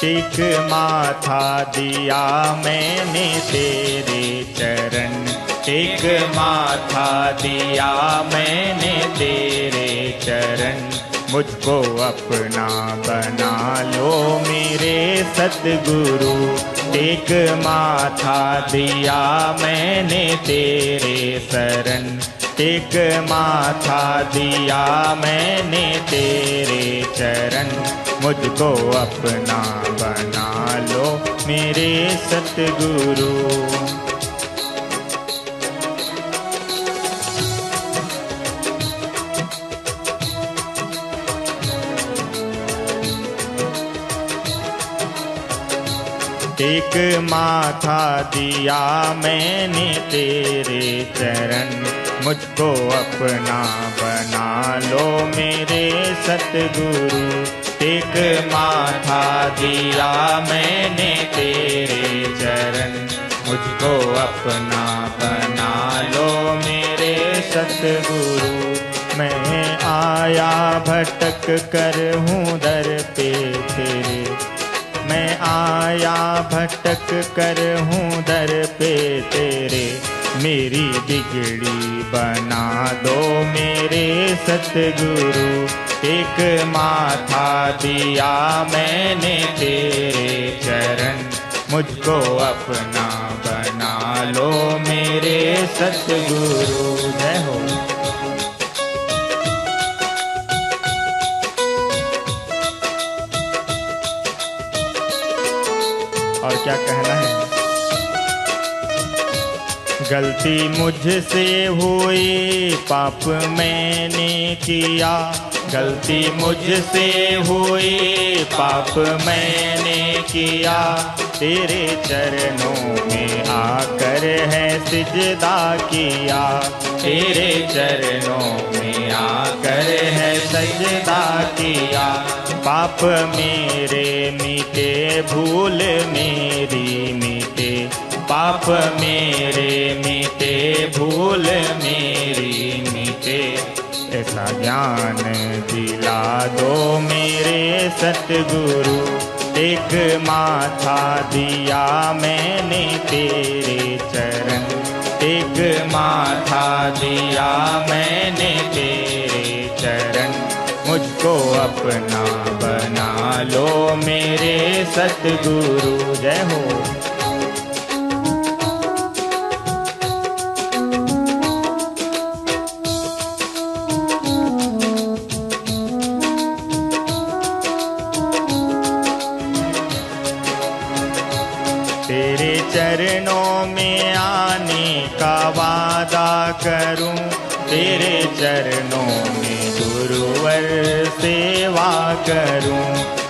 Take माथा दिया मैंने तेरे चरण, टेक माथा दिया मैंने तेरे चरण। मुझको अपना बना लो मेरे सतगुरु, टेक माथा दिया मैंने तेरे शरण, टेक माथा दिया मैंने तेरे चरण। मुझको अपना बना लो मेरे सतगुरु। टेक माथा दिया मैंने तेरे चरण, मुझको अपना बना लो मेरे सतगुरु। टेक माथा दिया मैंने तेरे चरण, मुझको अपना बना लो मेरे सतगुरु। मैं आया भटक कर हूँ दर पे तेरे, मैं आया भटक कर हूँ दर पे तेरे। मेरी बिगड़ी बना दो मेरे सतगुरु, टेक माथा दिया मैंने तेरे चरण। मुझको अपना बना लो मेरे सतगुरु। जय हो। और क्या कहना है? गलती मुझसे हुई पाप मैंने किया, गलती मुझसे हुई पाप मैंने किया। तेरे चरणों में आकर है सिजदा किया, तेरे चरणों में आकर है सजदा किया। पाप मेरे मिटे भूल मेरी मिटे, पाप मेरे मिटे भूल मेरी मिटे। ऐसा ज्ञान दिला दो मेरे सतगुरु, टेक माथा दिया मैंने तेरे चरण, टेक माथा दिया मैंने तेरे चरण। मुझको अपना बना लो मेरे सतगुरु। जय हो। तेरे चरणों में आने का वादा करूं, तेरे चरणों में गुरुवर सेवा करूं।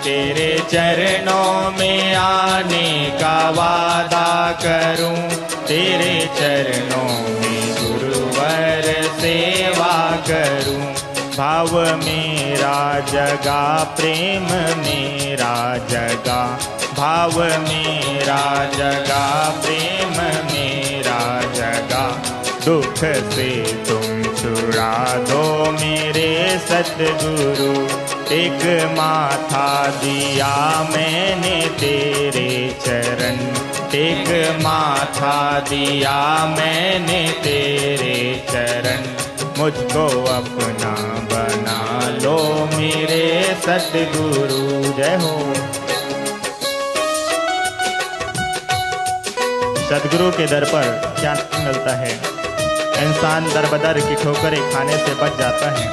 तेरे चरणों में आने का वादा करूं, तेरे चरणों में गुरुवर सेवा करूं। भाव मेरा जगा प्रेम मेरा जगा, भाव मेरा जगा प्रेम मेरा जगा। दुख से तुम छुड़ा दो मेरे सतगुरु, टेक माथा दिया मैंने तेरे चरण, टेक माथा दिया मैंने तेरे चरण। मुझको अपना बना लो मेरे सतगुरु। जय हो। सदगुरु के दर पर क्या मिलता है? इंसान दर बदर की ठोकरें खाने से बच जाता है।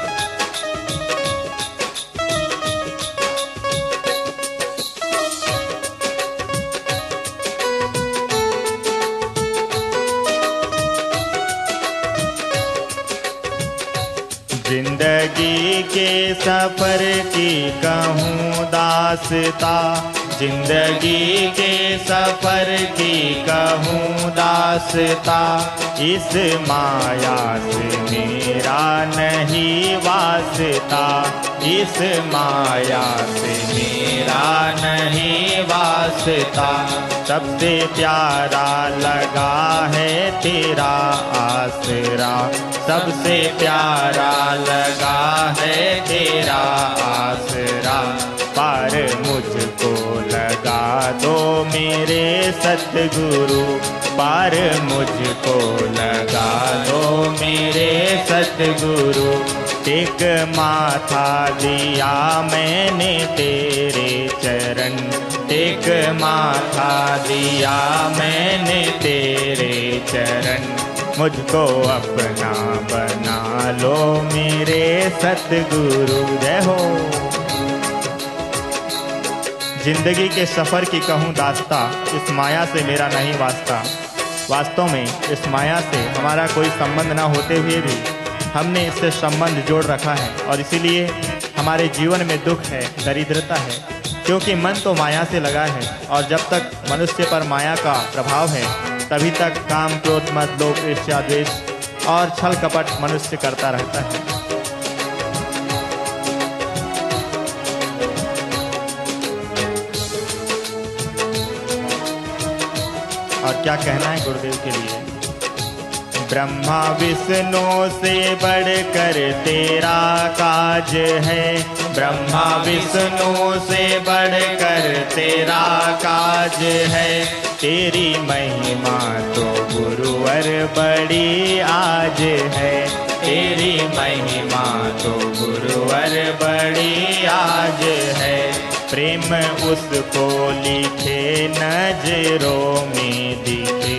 जिंदगी के सफर की कहूँ दास्ता, जिंदगी के सफर की कहूँ दास्ता। इस माया से मेरा नहीं वास्ता, इस माया से मेरा नहीं वास्ता। सबसे प्यारा लगा है तेरा आसरा, सबसे प्यारा लगा है तेरा आसरा। पार मुझको लगा दो मेरे सतगुरु, पार मुझको लगा दो मेरे सतगुरु। टेक माथा दिया मैंने तेरे चरण, टेक माथा दिया मैंने तेरे चरण। मुझको अपना बना लो मेरे सतगुरु। जय हो। जिंदगी के सफर की कहूँ दास्ता, इस माया से मेरा नहीं वास्ता। वास्तव में इस माया से हमारा कोई संबंध ना होते हुए भी हमने इससे संबंध जोड़ रखा है, और इसीलिए हमारे जीवन में दुख है, दरिद्रता है, क्योंकि मन तो माया से लगा है। और जब तक मनुष्य पर माया का प्रभाव है, तभी तक काम, क्रोध, मद, लोभ, ईर्ष्या, द्वेष और छल कपट मनुष्य करता रहता है। और क्या कहना है गुरुदेव के लिए। ब्रह्मा विष्णु से बढ़कर तेरा काज है, ब्रह्मा विष्णु से बढ़कर तेरा काज है। तेरी महिमा तो गुरुवर बड़ी आज है, तेरी महिमा तो गुरुवर बड़ी आज है। प्रेम उसको लिखे नजरों में दिखे,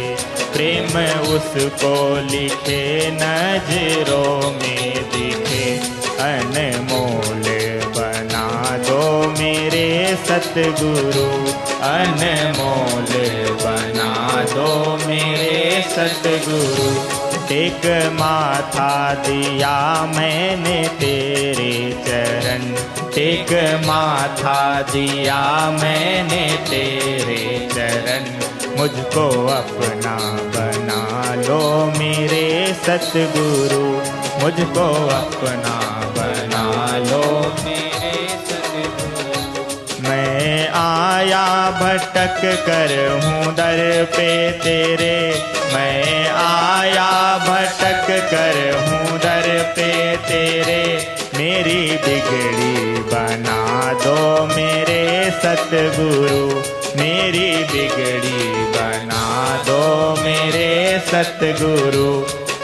प्रेम उसको लिखे नजरों में दिखे। अनमोल बना दो मेरे सतगुरु, अनमोल बना दो मेरे सतगुरु। टेक माथा दिया मैंने तेरे चरण, टेक माथा दिया मैंने तेरे चरण। मुझको अपना बना लो मेरे सतगुरु, मुझको अपना बना लो मेरे सतगुरु। मैं आया भटक कर हूँ दर पे तेरे, मैं आया भटक कर हूँ दर पे तेरे। मेरी बिगड़ी बना दो मेरे सतगुरु, मेरी बिगड़ी बना दो मेरे सतगुरु।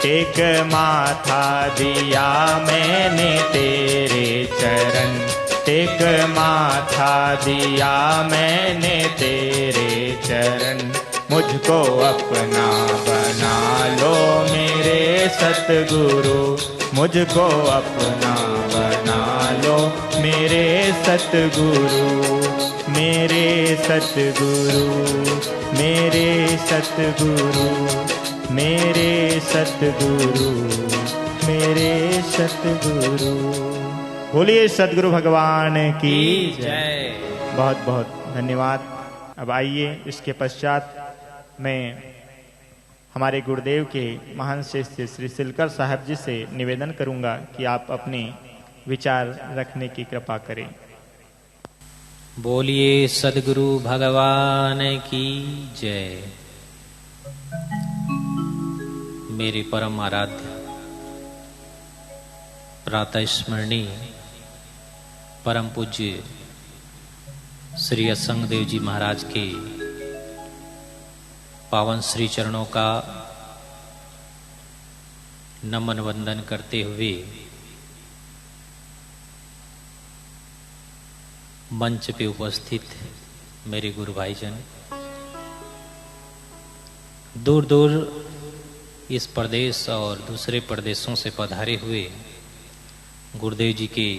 टेक माथा दिया मैंने तेरे चरण, टेक माथा दिया मैंने तेरे चरण। मुझको अपना बना लो मेरे सतगुरु, मुझको अपना बना लो मेरे सतगुरु। मेरे सतगुरु, मेरे सतगुरु, मेरे सतगुरु, मेरे सतगुरु। बोलिए सतगुरु भगवान की जय। बहुत बहुत धन्यवाद। अब आइए इसके पश्चात मैं हमारे गुरुदेव के महान शिष्य श्री सिलकर साहब जी से निवेदन करूंगा कि आप अपने विचार रखने की कृपा करें। बोलिए सद्गुरु भगवान की जय। मेरे परम आराध्य प्रातः स्मरणीय परम पूज्य श्री असंग देव जी महाराज के पावन श्री चरणों का नमन वंदन करते हुए मंच पे उपस्थित मेरे गुरु भाईजन, दूर दूर इस प्रदेश और दूसरे प्रदेशों से पधारे हुए गुरुदेव जी के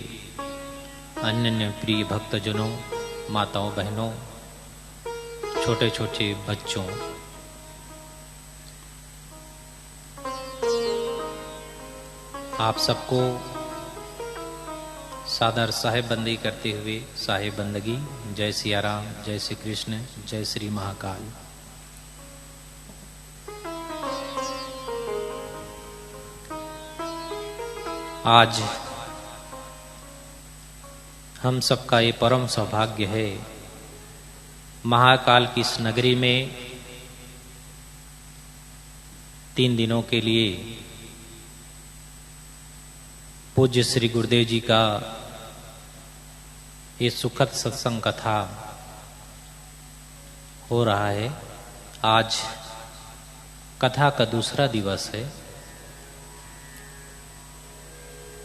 अन्य प्रिय भक्तजनों, माताओं, बहनों, छोटे छोटे बच्चों, आप सबको सादर साहेब बंदी करते हुए साहेब बंदगी। जय सिया राम, जय श्री कृष्ण, जय श्री महाकाल। आज हम सबका ये परम सौभाग्य है, महाकाल की इस नगरी में 3 दिनों के लिए पूज्य श्री गुरुदेव जी का ये सुखद सत्संग कथा हो रहा है। आज कथा का दूसरा दिवस है।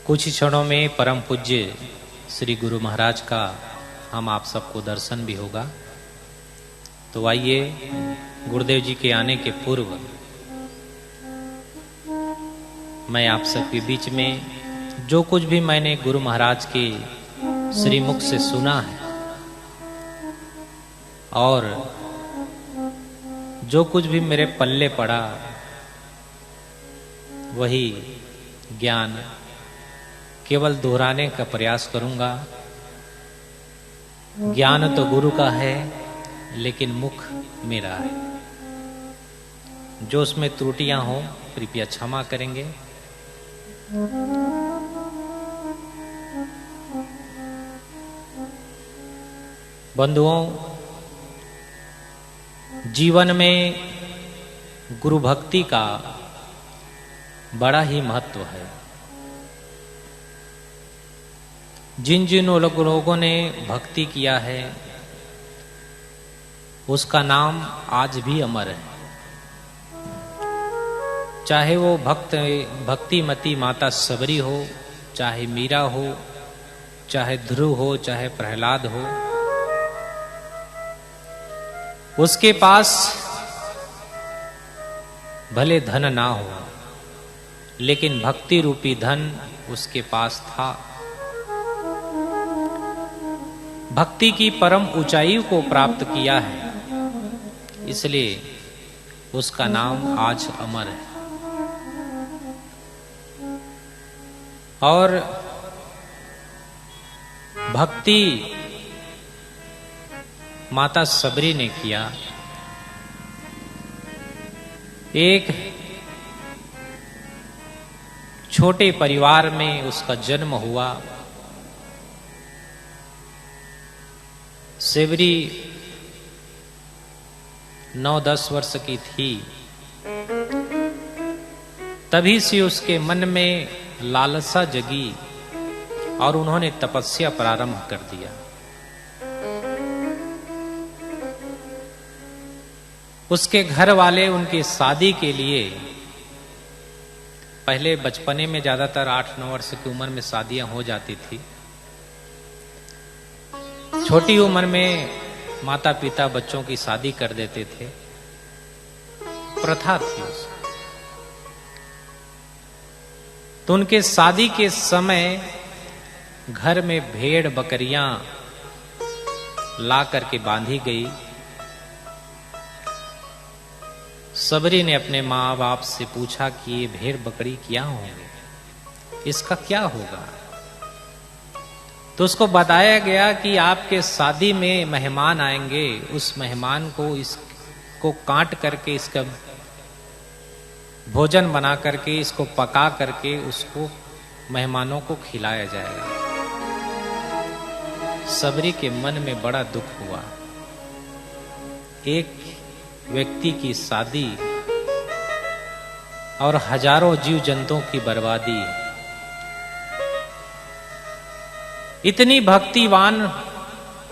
कुछ क्षणों में परम पूज्य श्री गुरु महाराज का हम आप सबको दर्शन भी होगा। तो आइए गुरुदेव जी के आने के पूर्व मैं आप सबके बीच में जो कुछ भी मैंने गुरु महाराज के श्रीमुख से सुना है और जो कुछ भी मेरे पल्ले पड़ा वही ज्ञान केवल दोहराने का प्रयास करूंगा। ज्ञान तो गुरु का है लेकिन मुख मेरा है। जो उसमें त्रुटियां हों कृपया क्षमा करेंगे। बंधुओं, जीवन में गुरु भक्ति का बड़ा ही महत्व है। जिन जिन लोगों ने भक्ति किया है उसका नाम आज भी अमर है। चाहे वो भक्तिमती माता सबरी हो, चाहे मीरा हो, चाहे ध्रुव हो, चाहे प्रहलाद हो, उसके पास भले धन ना हो लेकिन भक्ति रूपी धन उसके पास था। भक्ति की परम ऊंचाई को प्राप्त किया है, इसलिए उसका नाम आज अमर है। और भक्ति माता सबरी ने किया। एक छोटे परिवार में उसका जन्म हुआ। सबरी 9-10 वर्ष की थी, तभी से उसके मन में लालसा जगी और उन्होंने तपस्या प्रारंभ कर दिया। उसके घर वाले उनकी शादी के लिए, पहले बचपने में ज्यादातर 8-9 वर्ष की उम्र में शादियां हो जाती थी। छोटी उम्र में माता पिता बच्चों की शादी कर देते थे, प्रथा थी उस। तो उनके शादी के समय घर में भेड़ बकरियां ला करके बांधी गई। सबरी ने अपने माँ बाप से पूछा कि ये भेड़ बकरी क्या होंगे, इसका क्या होगा। तो उसको बताया गया कि आपके शादी में मेहमान आएंगे, उस मेहमान को इसको काट करके इसका भोजन बना करके इसको पका करके उसको मेहमानों को खिलाया जाएगा। सबरी के मन में बड़ा दुख हुआ। एक व्यक्ति की शादी और हजारों जीव जंतुओं की बर्बादी। इतनी भक्तिवान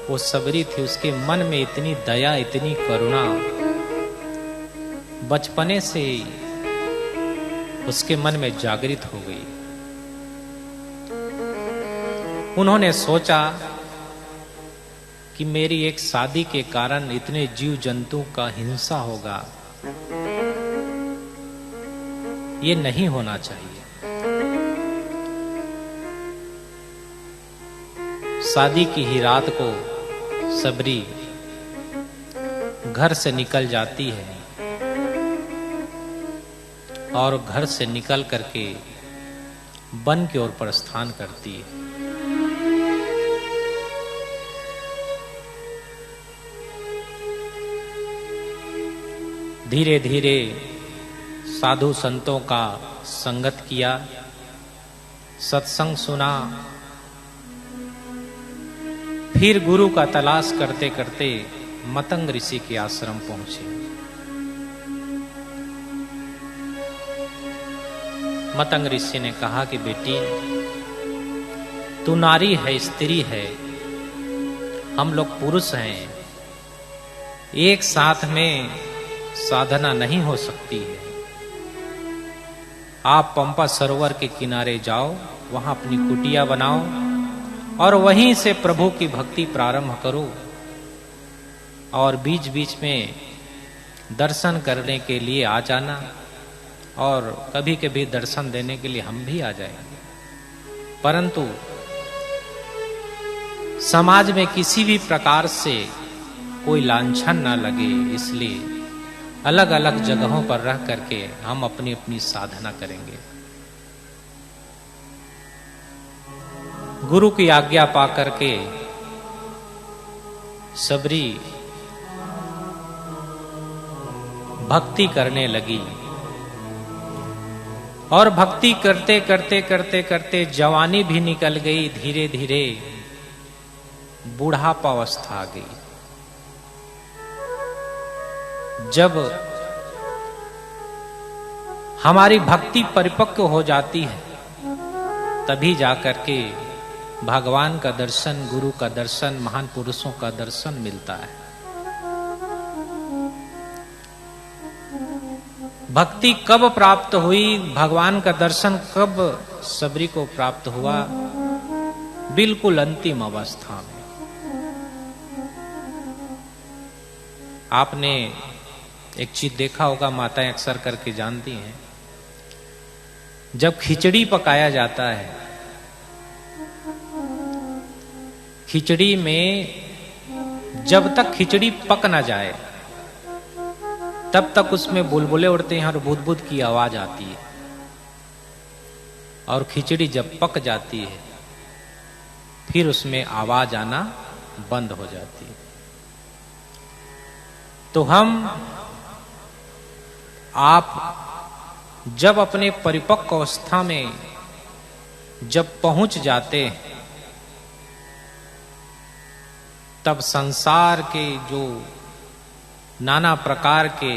वो सबरी थी, उसके मन में इतनी दया, इतनी करुणा बचपने से उसके मन में जागृत हो गई। उन्होंने सोचा कि मेरी एक शादी के कारण इतने जीव जंतु का हिंसा होगा, ये नहीं होना चाहिए। शादी की ही रात को सबरी घर से निकल जाती है और घर से निकल करके वन की ओर प्रस्थान करती है। धीरे धीरे साधु संतों का संगत किया, सत्संग सुना, फिर गुरु का तलाश करते करते मतंग ऋषि के आश्रम पहुंचे। मतंग ऋषि ने कहा कि बेटी, तू नारी है, स्त्री है, हम लोग पुरुष हैं, एक साथ में साधना नहीं हो सकती है। आप पंपा सरोवर के किनारे जाओ, वहां अपनी कुटिया बनाओ और वहीं से प्रभु की भक्ति प्रारंभ करो। और बीच बीच में दर्शन करने के लिए आ जाना, और कभी कभी दर्शन देने के लिए हम भी आ जाएंगे। परंतु समाज में किसी भी प्रकार से कोई लांछन ना लगे, इसलिए अलग अलग जगहों पर रह करके हम अपनी अपनी साधना करेंगे। गुरु की आज्ञा पा करके सबरी भक्ति करने लगी, और भक्ति करते करते करते करते जवानी भी निकल गई। धीरे धीरे बुढ़ापा अवस्था आ गई। जब हमारी भक्ति परिपक्व हो जाती है, तभी जाकर के भगवान का दर्शन, गुरु का दर्शन, महान पुरुषों का दर्शन मिलता है। भक्ति कब प्राप्त हुई, भगवान का दर्शन कब सबरी को प्राप्त हुआ? बिल्कुल अंतिम अवस्था में। आपने एक चीज देखा होगा, माताएं अक्सर करके जानती हैं, जब खिचड़ी पकाया जाता है, खिचड़ी में जब तक खिचड़ी पक ना जाए तब तक उसमें बुलबुले उड़ते हैं और बुदबुद की आवाज आती है। और खिचड़ी जब पक जाती है फिर उसमें आवाज आना बंद हो जाती है। तो आप जब अपने परिपक्व अवस्था में जब पहुंच जाते हैं, तब संसार के जो नाना प्रकार के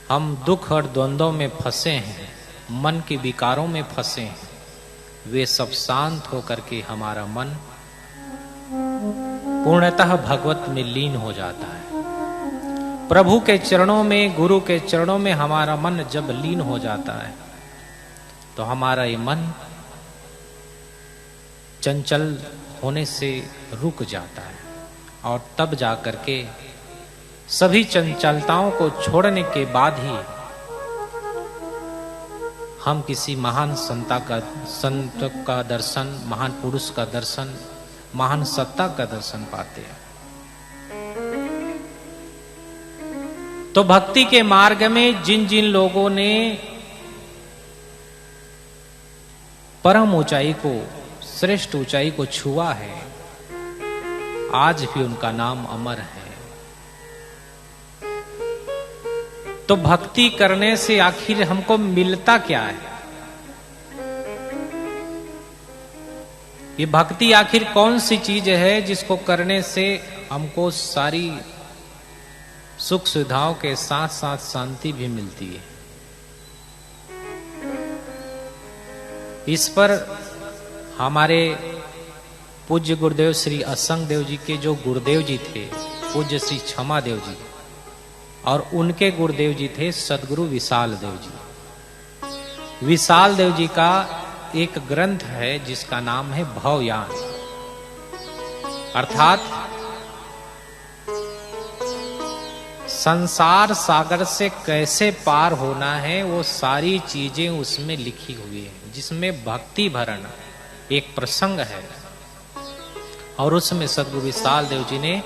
हम दुख और द्वंद्वों में फंसे हैं, मन के विकारों में फंसे हैं, वे सब शांत होकर के हमारा मन पूर्णतः भगवत में लीन हो जाता है। प्रभु के चरणों में, गुरु के चरणों में हमारा मन जब लीन हो जाता है तो हमारा ये मन चंचल होने से रुक जाता है, और तब जाकर के सभी चंचलताओं को छोड़ने के बाद ही हम किसी महान संत का दर्शन, महान पुरुष का दर्शन, महान सत्ता का दर्शन पाते हैं। तो भक्ति के मार्ग में जिन जिन लोगों ने परम ऊंचाई को, श्रेष्ठ ऊंचाई को छुआ है, आज भी उनका नाम अमर है। तो भक्ति करने से आखिर हमको मिलता क्या है? ये भक्ति आखिर कौन सी चीज है जिसको करने से हमको सारी सुख सुविधाओं के साथ साथ शांति भी मिलती है? इस पर हमारे पूज्य गुरुदेव श्री असंग देव जी के जो गुरुदेव जी थे, पूज्य श्री क्षमा देव जी, और उनके गुरुदेव जी थे सदगुरु विशाल देव जी। विशाल देव जी का एक ग्रंथ है जिसका नाम है भवयान, अर्थात संसार सागर से कैसे पार होना है, वो सारी चीजें उसमें लिखी हुई है, जिसमें भक्ति भरण एक प्रसंग है। और उसमें सदगुरु विशाल देव जी ने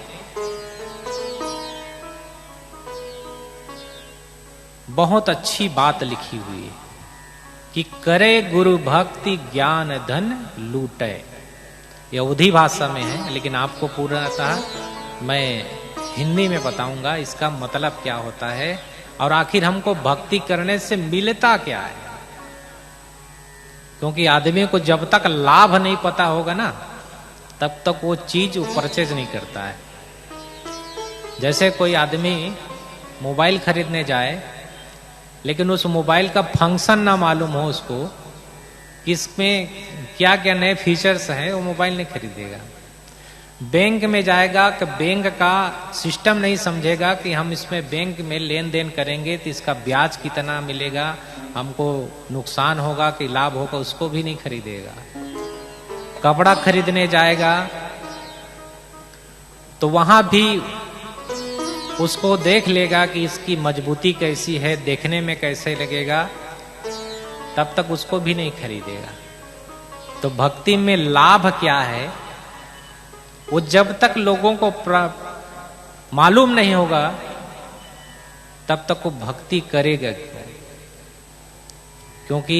बहुत अच्छी बात लिखी हुई है कि करे गुरु भक्ति ज्ञान धन लूटे। यह अवधी भाषा में है, लेकिन आपको पूर्णतः मैं हिंदी में बताऊंगा इसका मतलब क्या होता है और आखिर हमको भक्ति करने से मिलता क्या है। क्योंकि आदमी को जब तक लाभ नहीं पता होगा ना, तब तक वो चीज परचेज नहीं करता है। जैसे कोई आदमी मोबाइल खरीदने जाए, लेकिन उस मोबाइल का फंक्शन ना मालूम हो उसको, कि इसमें क्या क्या नए फीचर्स हैं, वो मोबाइल नहीं खरीदेगा। बैंक में जाएगा कि बैंक का सिस्टम नहीं समझेगा कि हम इसमें बैंक में लेन देन करेंगे तो इसका ब्याज कितना मिलेगा, हमको नुकसान होगा कि लाभ होगा, उसको भी नहीं खरीदेगा। कपड़ा खरीदने जाएगा तो वहां भी उसको देख लेगा कि इसकी मजबूती कैसी है, देखने में कैसे लगेगा, तब तक उसको भी नहीं खरीदेगा। तो भक्ति में लाभ क्या है, वो जब तक लोगों को मालूम नहीं होगा तब तक वो भक्ति करेगा क्यों? क्योंकि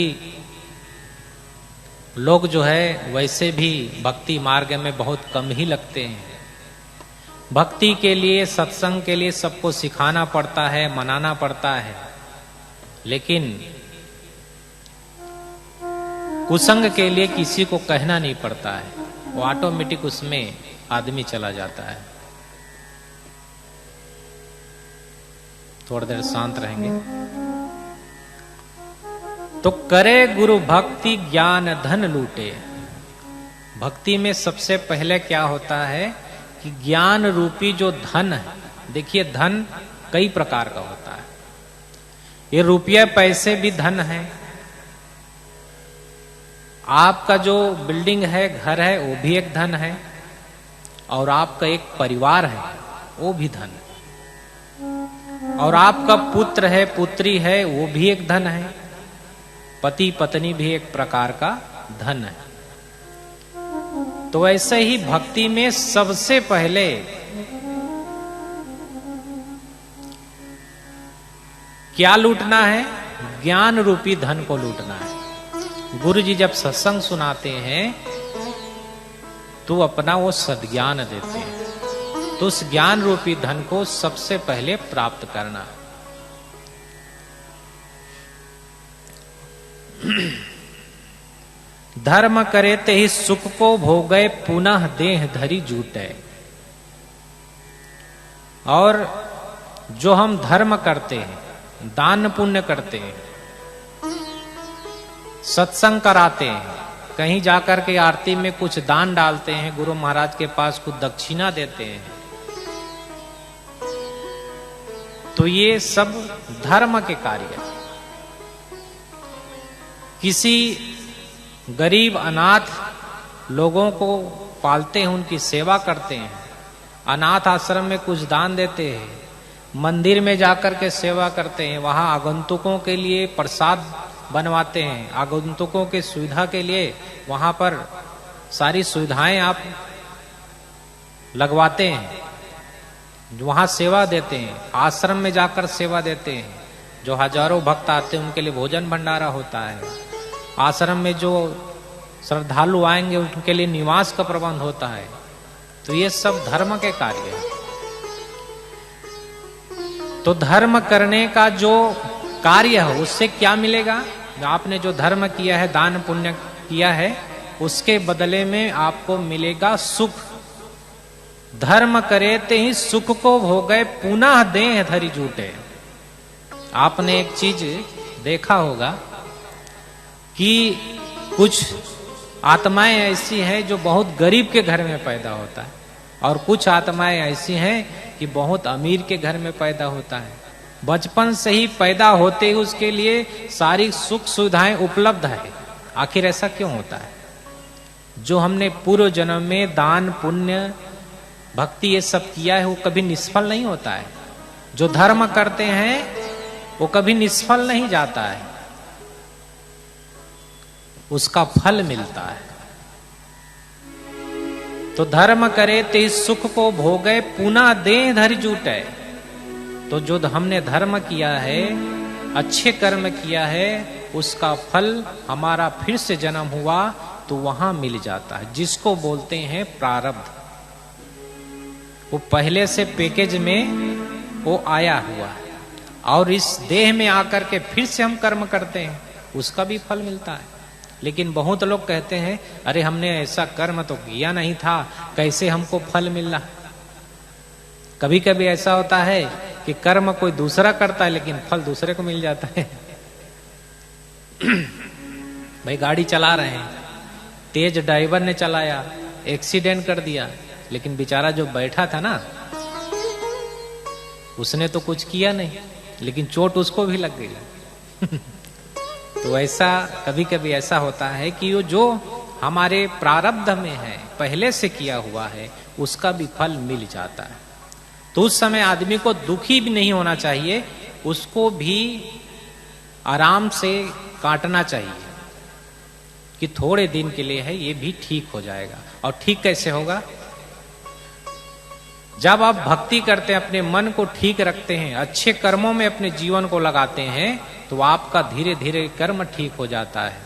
लोग जो है वैसे भी भक्ति मार्ग में बहुत कम ही लगते हैं। भक्ति के लिए, सत्संग के लिए सबको सिखाना पड़ता है, मनाना पड़ता है, लेकिन कुसंग के लिए किसी को कहना नहीं पड़ता है, वो ऑटोमेटिक उसमें आदमी चला जाता है। थोड़ी देर शांत रहेंगे। तो करे गुरु भक्ति ज्ञान धन लूटे। भक्ति में सबसे पहले क्या होता है कि ज्ञान रूपी जो धन है, देखिए धन कई प्रकार का होता है। ये रुपये पैसे भी धन है, आपका जो बिल्डिंग है, घर है, वो भी एक धन है, और आपका एक परिवार है वो भी धन है, और आपका पुत्र है, पुत्री है, वो भी एक धन है, पति पत्नी भी एक प्रकार का धन है। तो ऐसे ही भक्ति में सबसे पहले क्या लूटना है? ज्ञान रूपी धन को लूटना है। गुरु जी जब सत्संग सुनाते हैं तो अपना वो सद्ज्ञान देते हैं, तो उस ज्ञान रूपी धन को सबसे पहले प्राप्त करना। धर्म करे ते ही सुख को भोगे, पुनः देह धरी जूटे। और जो हम धर्म करते हैं, दान पुण्य करते हैं, सत्संग कराते हैं, कहीं जाकर के आरती में कुछ दान डालते हैं, गुरु महाराज के पास कुछ दक्षिणा देते हैं, तो ये सब धर्म के कार्य है। किसी गरीब अनाथ लोगों को पालते हैं, उनकी सेवा करते हैं, अनाथ आश्रम में कुछ दान देते हैं, मंदिर में जाकर के सेवा करते हैं, वहां आगंतुकों के लिए प्रसाद बनवाते हैं, आगंतुकों के सुविधा के लिए वहां पर सारी सुविधाएं आप लगवाते हैं, वहां सेवा देते हैं, आश्रम में जाकर सेवा देते हैं, जो हजारों भक्त आते हैं उनके लिए भोजन भंडारा होता है, आश्रम में जो श्रद्धालु आएंगे उनके लिए निवास का प्रबंध होता है। तो ये सब धर्म के कार्य है। तो धर्म करने का जो कार्य है उससे क्या मिलेगा? आपने जो धर्म किया है, दान पुण्य किया है, उसके बदले में आपको मिलेगा सुख। धर्म करे ते ही सुख को भोगे, पुनः देह धरी जूटे। आपने एक चीज देखा होगा कि कुछ आत्माएं ऐसी हैं जो बहुत गरीब के घर में पैदा होता है, और कुछ आत्माएं ऐसी हैं कि बहुत अमीर के घर में पैदा होता है। बचपन से ही पैदा होते ही उसके लिए सारी सुख सुविधाएं उपलब्ध है। आखिर ऐसा क्यों होता है? जो हमने पूर्व जन्म में दान पुण्य भक्ति ये सब किया है वो कभी निष्फल नहीं होता है। जो धर्म करते हैं वो कभी निष्फल नहीं जाता है, उसका फल मिलता है। तो धर्म करे ते सुख को भोगे, पुनः देह धरि जूटे। तो जो हमने धर्म किया है, अच्छे कर्म किया है, उसका फल हमारा फिर से जन्म हुआ तो वहां मिल जाता है, जिसको बोलते हैं प्रारब्ध। वो पहले से पैकेज में वो आया हुआ है, और इस देह में आकर के फिर से हम कर्म करते हैं, उसका भी फल मिलता है। लेकिन बहुत लोग कहते हैं अरे हमने ऐसा कर्म तो किया नहीं था, कैसे हमको फल मिलना। कभी कभी ऐसा होता है कि कर्म कोई दूसरा करता है लेकिन फल दूसरे को मिल जाता है। भाई गाड़ी चला रहे हैं, तेज ड्राइवर ने चलाया, एक्सीडेंट कर दिया, लेकिन बेचारा जो बैठा था ना, उसने तो कुछ किया नहीं, लेकिन चोट उसको भी लग गई। तो ऐसा कभी कभी ऐसा होता है कि वो जो हमारे प्रारब्ध में है, पहले से किया हुआ है, उसका भी फल मिल जाता है। तो उस समय आदमी को दुखी भी नहीं होना चाहिए, उसको भी आराम से काटना चाहिए कि थोड़े दिन के लिए है, ये भी ठीक हो जाएगा। और ठीक कैसे होगा? जब आप भक्ति करते हैं, अपने मन को ठीक रखते हैं, अच्छे कर्मों में अपने जीवन को लगाते हैं, तो आपका धीरे धीरे कर्म ठीक हो जाता है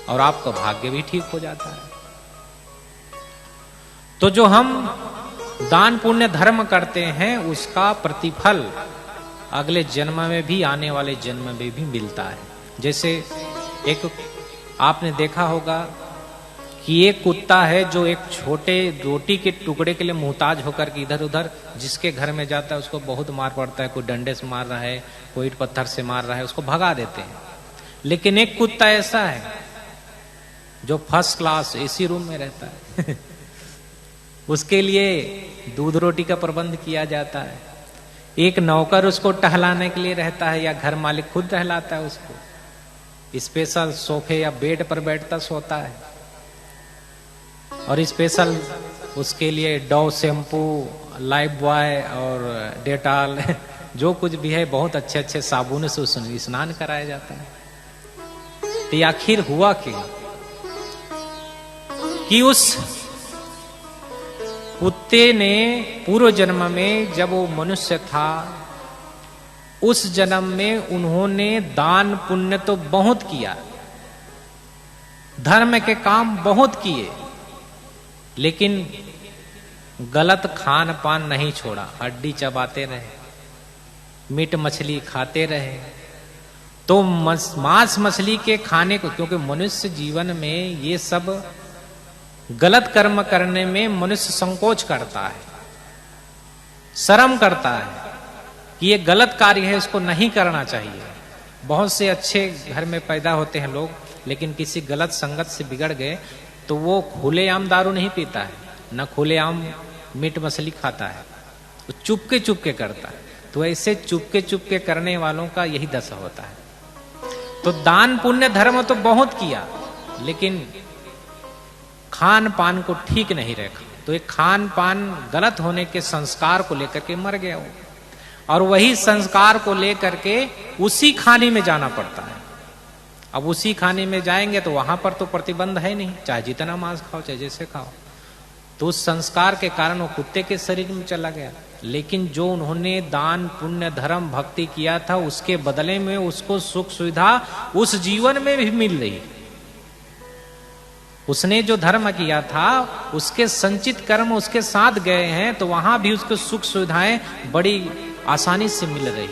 और आपका भाग्य भी ठीक हो जाता है। तो जो हम दान पुण्य धर्म करते हैं, उसका प्रतिफल अगले जन्म में भी, आने वाले जन्म में भी मिलता है। जैसे एक आपने देखा होगा कि एक कुत्ता है जो एक छोटे रोटी के टुकड़े के लिए मुहताज होकर के इधर उधर जिसके घर में जाता है उसको बहुत मार पड़ता है, कोई डंडे से मार रहा है, कोई ईंट पत्थर से मार रहा है, उसको भगा देते हैं। लेकिन एक कुत्ता ऐसा है जो फर्स्ट क्लास एसी रूम में रहता है। उसके लिए दूध रोटी का प्रबंध किया जाता है, एक नौकर उसको टहलाने के लिए रहता है, या घर मालिक खुद टहलाता है उसको, स्पेशल सोफे या बेड पर बैठता सोता है, और स्पेशल उसके लिए डव शैम्पू, लाइफ बॉय और डेटॉल जो कुछ भी है, बहुत अच्छे अच्छे साबुन से उसमें स्नान कराया जाता है। तो आखिर हुआ क्यों कि उस कुत्ते ने पूर्व जन्म में जब वो मनुष्य था, उस जन्म में उन्होंने दान पुण्य तो बहुत किया, धर्म के काम बहुत किए, लेकिन गलत खान पान नहीं छोड़ा, हड्डी चबाते रहे, मीट मछली खाते रहे। तो मांस मछली के खाने को, क्योंकि मनुष्य जीवन में ये सब गलत कर्म करने में मनुष्य संकोच करता है, शर्म करता है कि ये गलत कार्य है, इसको नहीं करना चाहिए। बहुत से अच्छे घर में पैदा होते हैं लोग, लेकिन किसी गलत संगत से बिगड़ गए तो वो खुलेआम दारू नहीं पीता है, न खुलेआम मीट मछली खाता है, वो चुपके चुपके करता है। तो ऐसे चुपके चुपके करने वालों का यही दशा होता है। तो दान पुण्य धर्म तो बहुत किया, लेकिन खान पान को ठीक नहीं रखा, तो एक खान पान गलत होने के संस्कार को लेकर के मर गया वो, और वही संस्कार को लेकर के उसी खाने में जाना पड़ता है। अब उसी खाने में जाएंगे तो वहां पर तो प्रतिबंध है नहीं, चाहे जितना मांस खाओ चाहे जैसे खाओ। तो उस संस्कार के कारण वो कुत्ते के शरीर में चला गया, लेकिन जो उन्होंने दान पुण्य धर्म भक्ति किया था, उसके बदले में उसको सुख सुविधा उस जीवन में भी मिल रही। उसने जो धर्म किया था, उसके संचित कर्म उसके साथ गए हैं, तो वहां भी उसको सुख सुविधाएं बड़ी आसानी से मिल रही।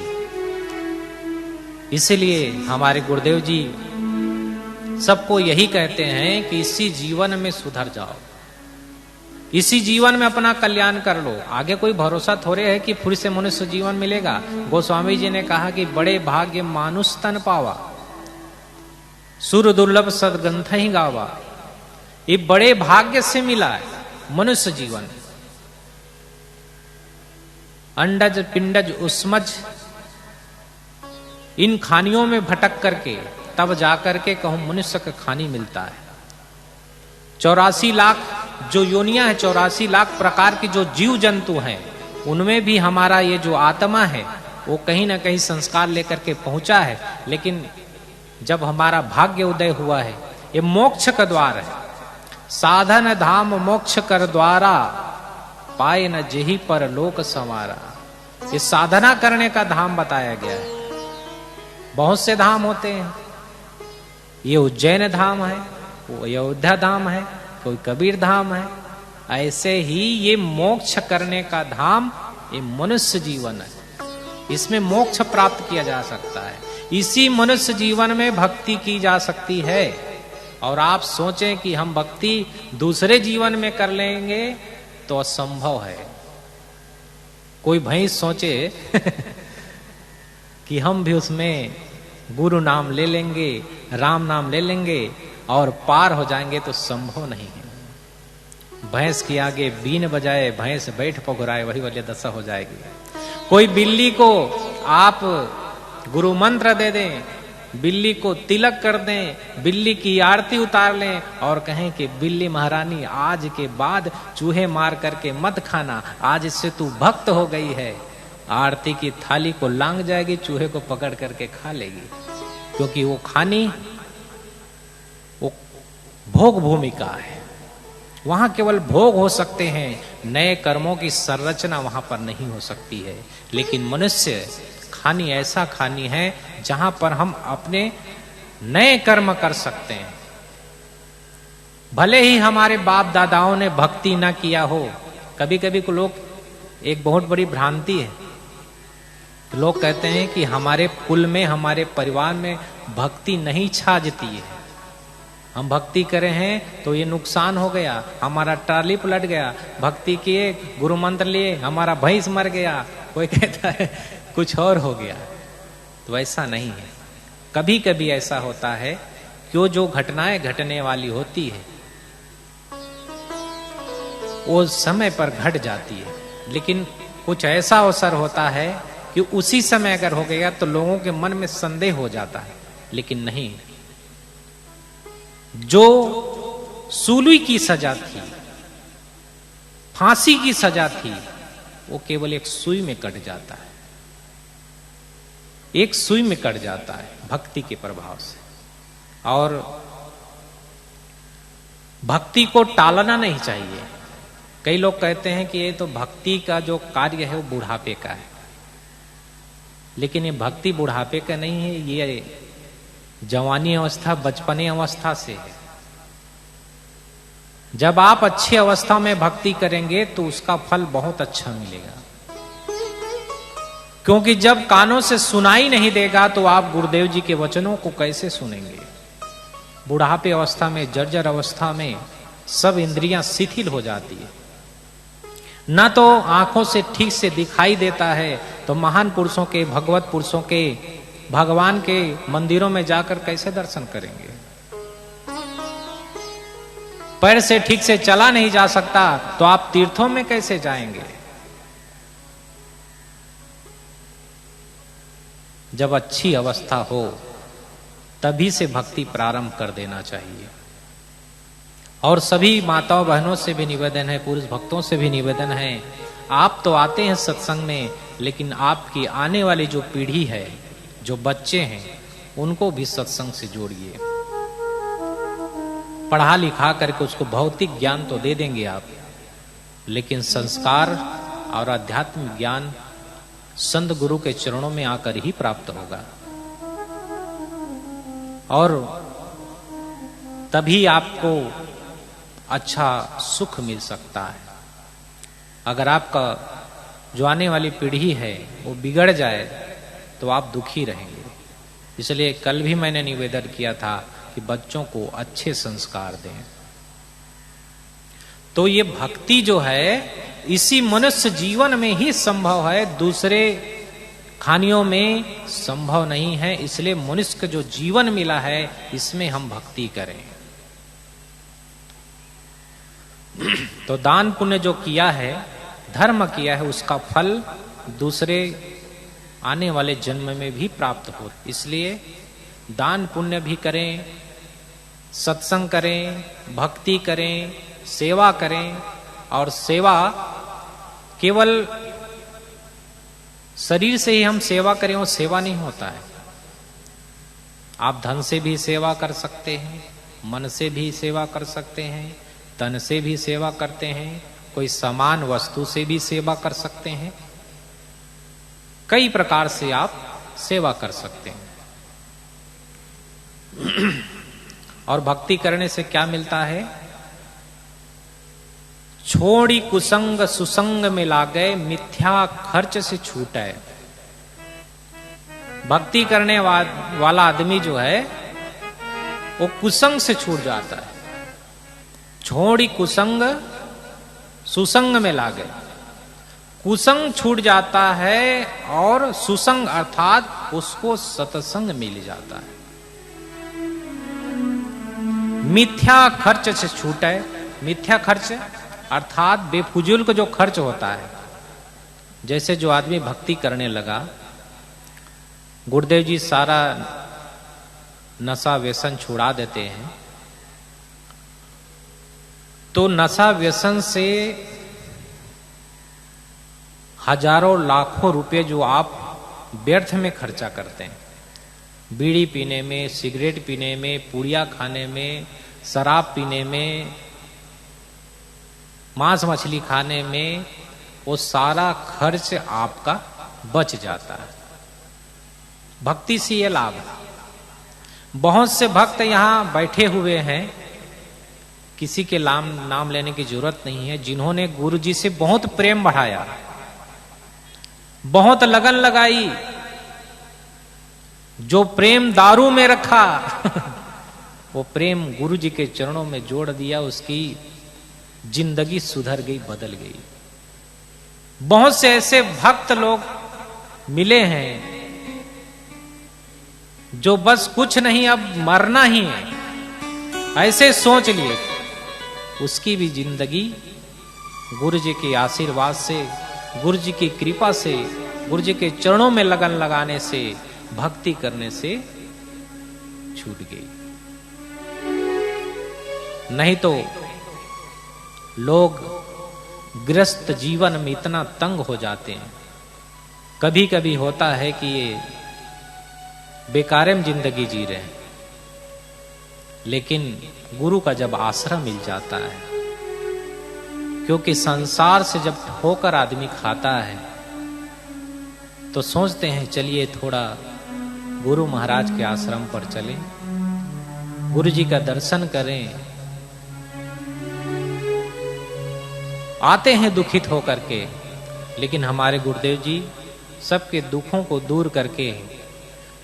इसलिए हमारे गुरुदेव जी सबको यही कहते हैं कि इसी जीवन में सुधर जाओ, इसी जीवन में अपना कल्याण कर लो। आगे कोई भरोसा थोड़े है कि फिर से मनुष्य जीवन मिलेगा। गोस्वामी जी ने कहा कि बड़े भाग्य मानुष तन पावा, सुर दुर्लभ सदग्रंथ ही गावा। ये बड़े भाग्य से मिला है मनुष्य जीवन। अंडज पिंडज उस्मज इन खानियों में भटक करके तब जाकर के कहूं मनुष्य का खानी मिलता है। 84 लाख जो योनियां है, 84 लाख प्रकार की जो जीव जंतु हैं, उनमें भी हमारा ये जो आत्मा है वो कहीं ना कहीं संस्कार लेकर के पहुंचा है। लेकिन जब हमारा भाग्य उदय हुआ है, ये मोक्ष का द्वार है। साधन धाम मोक्ष कर द्वारा, पाए न जेहि पर लोक संवारा। ये साधना करने का धाम बताया गया है। बहुत से धाम होते हैं, ये उज्जैन धाम है, वो अयोध्या धाम है, कोई कबीर धाम है। ऐसे ही ये मोक्ष करने का धाम ये मनुष्य जीवन है। इसमें मोक्ष प्राप्त किया जा सकता है, इसी मनुष्य जीवन में भक्ति की जा सकती है। और आप सोचें कि हम भक्ति दूसरे जीवन में कर लेंगे तो असंभव है। कोई भैंस सोचे कि हम भी उसमें गुरु नाम ले लेंगे, राम नाम ले लेंगे और पार हो जाएंगे, तो संभव नहीं है। भैंस के आगे बीन बजाए, भैंस बैठ पगुराए, वही वाली दशा हो जाएगी। कोई बिल्ली को आप गुरु मंत्र दे दें, बिल्ली को तिलक कर दें, बिल्ली की आरती उतार लें और कहें कि बिल्ली महारानी आज के बाद चूहे मार करके मत खाना, आज इससे तू भक्त हो गई है, आरती की थाली को लांग जाएगी, चूहे को पकड़ करके खा लेगी। क्योंकि वो खानी वो भोग भूमिका है, वहां केवल भोग हो सकते हैं, नए कर्मों की संरचना वहां पर नहीं हो सकती है। लेकिन मनुष्य खानी ऐसा खानी है जहां पर हम अपने नए कर्म कर सकते हैं। भले ही हमारे बाप दादाओं ने भक्ति ना किया हो, कभी कभी को लोग, एक बहुत बड़ी भ्रांति है, लोग कहते हैं कि हमारे कुल में, हमारे परिवार में भक्ति नहीं छाजती है, हम भक्ति करे हैं तो ये नुकसान हो गया, हमारा ट्राली पलट गया, भक्ति किए, गुरु मंत्र लिए, हमारा भैंस मर गया, कोई कहता है कुछ और हो गया। तो ऐसा नहीं है। कभी कभी ऐसा होता है कि जो घटनाएं घटने वाली होती है वो समय पर घट जाती है, लेकिन कुछ ऐसा अवसर होता है कि उसी समय अगर हो गया तो लोगों के मन में संदेह हो जाता है। लेकिन नहीं, जो सूली की सजा थी, फांसी की सजा थी, वो केवल एक सुई में कट जाता है, एक सुई में कट जाता है भक्ति के प्रभाव से। और भक्ति को टालना नहीं चाहिए। कई लोग कहते हैं कि ये तो भक्ति का जो कार्य है वो बुढ़ापे का है, लेकिन ये भक्ति बुढ़ापे का नहीं है, ये जवानी अवस्था, बचपने अवस्था से है। जब आप अच्छी अवस्था में भक्ति करेंगे तो उसका फल बहुत अच्छा मिलेगा। क्योंकि जब कानों से सुनाई नहीं देगा तो आप गुरुदेव जी के वचनों को कैसे सुनेंगे। बुढ़ापे अवस्था में, जर्जर अवस्था में सब इंद्रियां शिथिल हो जाती है, ना तो आंखों से ठीक से दिखाई देता है, तो महान पुरुषों के, भगवत पुरुषों के, भगवान के मंदिरों में जाकर कैसे दर्शन करेंगे। पैर से ठीक से चला नहीं जा सकता तो आप तीर्थों में कैसे जाएंगे। जब अच्छी अवस्था हो तभी से भक्ति प्रारंभ कर देना चाहिए। और सभी माताओं बहनों से भी निवेदन है, पुरुष भक्तों से भी निवेदन है, आप तो आते हैं सत्संग में, लेकिन आपकी आने वाली जो पीढ़ी है, जो बच्चे हैं, उनको भी सत्संग से जोड़िए। पढ़ा लिखा करके उसको भौतिक ज्ञान तो दे देंगे आप, लेकिन संस्कार और आध्यात्मिक ज्ञान संत गुरु के चरणों में आकर ही प्राप्त होगा। और तभी आपको अच्छा सुख मिल सकता है। अगर आपका जो आने वाली पीढ़ी है वो बिगड़ जाए तो आप दुखी रहेंगे। इसलिए कल भी मैंने निवेदन किया था कि बच्चों को अच्छे संस्कार दें। तो ये भक्ति जो है इसी मनुष्य जीवन में ही संभव है, दूसरे खानियों में संभव नहीं है। इसलिए मनुष्य का जो जीवन मिला है इसमें हम भक्ति करें। तो दान पुण्य जो किया है, धर्म किया है, उसका फल दूसरे आने वाले जन्म में भी प्राप्त हो। इसलिए दान पुण्य भी करें, सत्संग करें, भक्ति करें, सेवा करें। और सेवा केवल शरीर से ही हम सेवा करें वो सेवा नहीं होता है। आप धन से भी सेवा कर सकते हैं, मन से भी सेवा कर सकते हैं, तन से भी सेवा करते हैं, कोई सामान वस्तु से भी सेवा कर सकते हैं। कई प्रकार से आप सेवा कर सकते हैं। और भक्ति करने से क्या मिलता है? छोड़ी कुसंग सुसंग में लागे, मिथ्या खर्च से छूटे। भक्ति करने वाला आदमी जो है वो कुसंग से छूट जाता है। छोड़ी कुसंग सुसंग में लागे, कुसंग छूट जाता है और सुसंग अर्थात उसको सत्संग मिल जाता है। मिथ्या खर्च से छूटे। मिथ्या खर्च अर्थात बेफुजूल का जो खर्च होता है। जैसे जो आदमी भक्ति करने लगा, गुरुदेव जी सारा नशा व्यसन छुड़ा देते हैं, तो नशा व्यसन से हजारों लाखों रुपए जो आप व्यर्थ में खर्चा करते हैं, बीड़ी पीने में, सिगरेट पीने में, पुड़िया खाने में, शराब पीने में, मांस मछली खाने में, वो सारा खर्च आपका बच जाता है। भक्ति से ये लाभ है। बहुत से भक्त यहां बैठे हुए हैं, किसी के नाम लेने की जरूरत नहीं है, जिन्होंने गुरु जी से बहुत प्रेम बढ़ाया, बहुत लगन लगाई, जो प्रेम दारू में रखा वो प्रेम गुरु जी के चरणों में जोड़ दिया, उसकी जिंदगी सुधर गई, बदल गई। बहुत से ऐसे भक्त लोग मिले हैं जो बस कुछ नहीं, अब मरना ही है, ऐसे सोच लिए, उसकी भी जिंदगी गुरु जी के आशीर्वाद से, गुरु जी की कृपा से, गुरु जी के चरणों में लगन लगाने से, भक्ति करने से छूट गई। नहीं तो लोग गृहस्थ जीवन में इतना तंग हो जाते हैं। कभी कभी होता है कि ये बेकार में जिंदगी जी रहे हैं, लेकिन गुरु का जब आश्रय मिल जाता है, क्योंकि संसार से जब ठोकर आदमी खाता है तो सोचते हैं चलिए थोड़ा गुरु महाराज के आश्रम पर चलें, गुरु जी का दर्शन करें। आते हैं दुखित होकर के, लेकिन हमारे गुरुदेव जी सबके दुखों को दूर करके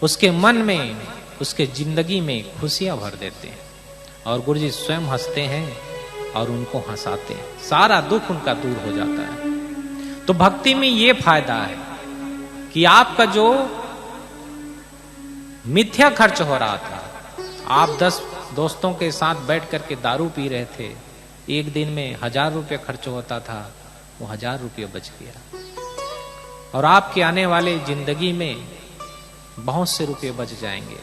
उसके मन में, उसके जिंदगी में खुशियां भर देते हैं, और गुरु जी स्वयं हंसते हैं और उनको हंसाते हैं, सारा दुख उनका दूर हो जाता है। तो भक्ति में ये फायदा है कि आपका जो मिथ्या खर्च हो रहा था, आप 10 दोस्तों के साथ बैठ करके दारू पी रहे थे, एक दिन में 1000 रुपये खर्च होता था, वो 1000 रुपये बच गया, और आपके आने वाले जिंदगी में बहुत से रुपये बच जाएंगे।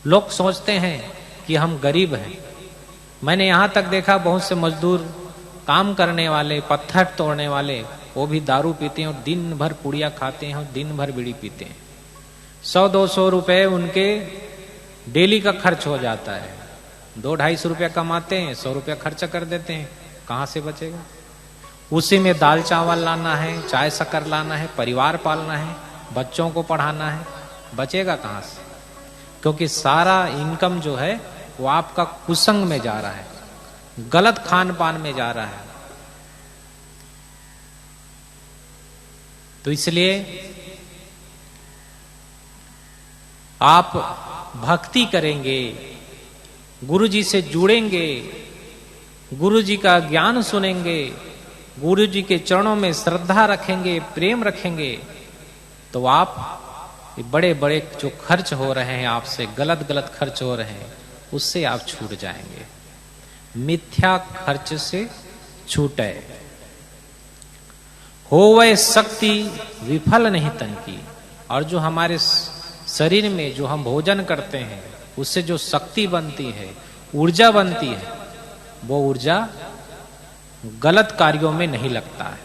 लोग सोचते हैं कि हम गरीब हैं। मैंने यहां तक देखा बहुत से मजदूर, काम करने वाले, पत्थर तोड़ने वाले, वो भी दारू पीते हैं और दिन भर पुड़िया खाते हैं और दिन भर बीड़ी पीते हैं। 100-200 रुपए उनके डेली का खर्च हो जाता है। 200-250 रुपया कमाते हैं, 100 रुपया खर्च कर देते हैं, कहां से बचेगा? उसी में दाल चावल लाना है, चाय शक्कर लाना है, परिवार पालना है, बच्चों को पढ़ाना है, बचेगा कहां से? क्योंकि सारा इनकम जो है वो आपका कुसंग में जा रहा है, गलत खान पान में जा रहा है। तो इसलिए आप भक्ति करेंगे, गुरु जी से जुड़ेंगे, गुरु जी का ज्ञान सुनेंगे, गुरु जी के चरणों में श्रद्धा रखेंगे, प्रेम रखेंगे, तो आप बड़े बड़े जो खर्च हो रहे हैं आपसे, गलत गलत खर्च हो रहे हैं, उससे आप छूट जाएंगे। मिथ्या खर्च से छूटे। होवे शक्ति विफल नहीं तन की। और जो हमारे शरीर में जो हम भोजन करते हैं उससे जो शक्ति बनती है, ऊर्जा बनती है, वो ऊर्जा गलत कार्यों में नहीं लगता है।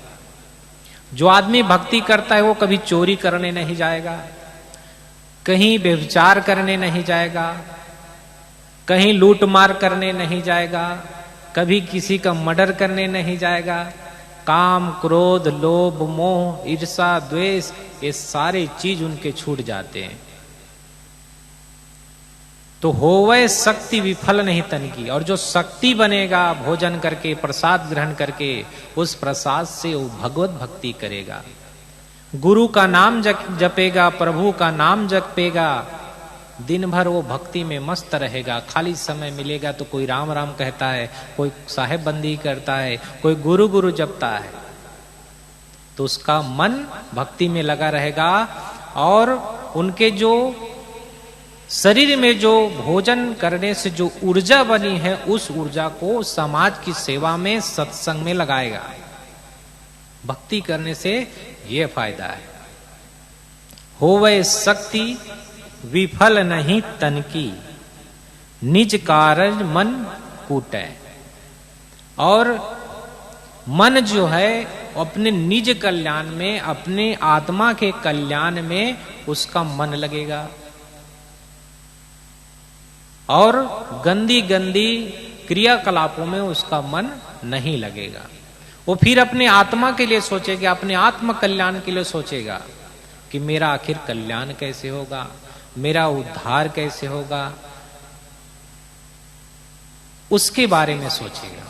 जो आदमी भक्ति करता है वो कभी चोरी करने नहीं जाएगा, कहीं व्यभिचार करने नहीं जाएगा, कहीं लूट मार करने नहीं जाएगा, कभी किसी का मर्डर करने नहीं जाएगा। काम, क्रोध, लोभ, मोह, ईर्षा, द्वेष, ये सारे चीज उनके छूट जाते हैं। तो होवे शक्ति विफल नहीं तन की। और जो शक्ति बनेगा भोजन करके, प्रसाद ग्रहण करके, उस प्रसाद से वो भगवत भक्ति करेगा, गुरु का नाम जपेगा, प्रभु का नाम जपेगा, दिन भर वो भक्ति में मस्त रहेगा। खाली समय मिलेगा तो कोई राम राम कहता है, कोई साहेब बंदी करता है, कोई गुरु गुरु जपता है, तो उसका मन भक्ति में लगा रहेगा। और उनके जो शरीर में जो भोजन करने से जो ऊर्जा बनी है उस ऊर्जा को समाज की सेवा में, सत्संग में लगाएगा। भक्ति करने से यह फायदा है। होवे शक्ति विफल नहीं तन की, निज कारज मन कूटे। और मन जो है अपने निज कल्याण में, अपने आत्मा के कल्याण में उसका मन लगेगा, और गंदी गंदी क्रियाकलापों में उसका मन नहीं लगेगा। वो फिर अपने आत्मा के लिए सोचेगा, अपने आत्म कल्याण के लिए सोचेगा कि मेरा आखिर कल्याण कैसे होगा, मेरा उद्धार कैसे होगा, उसके बारे में सोचेगा।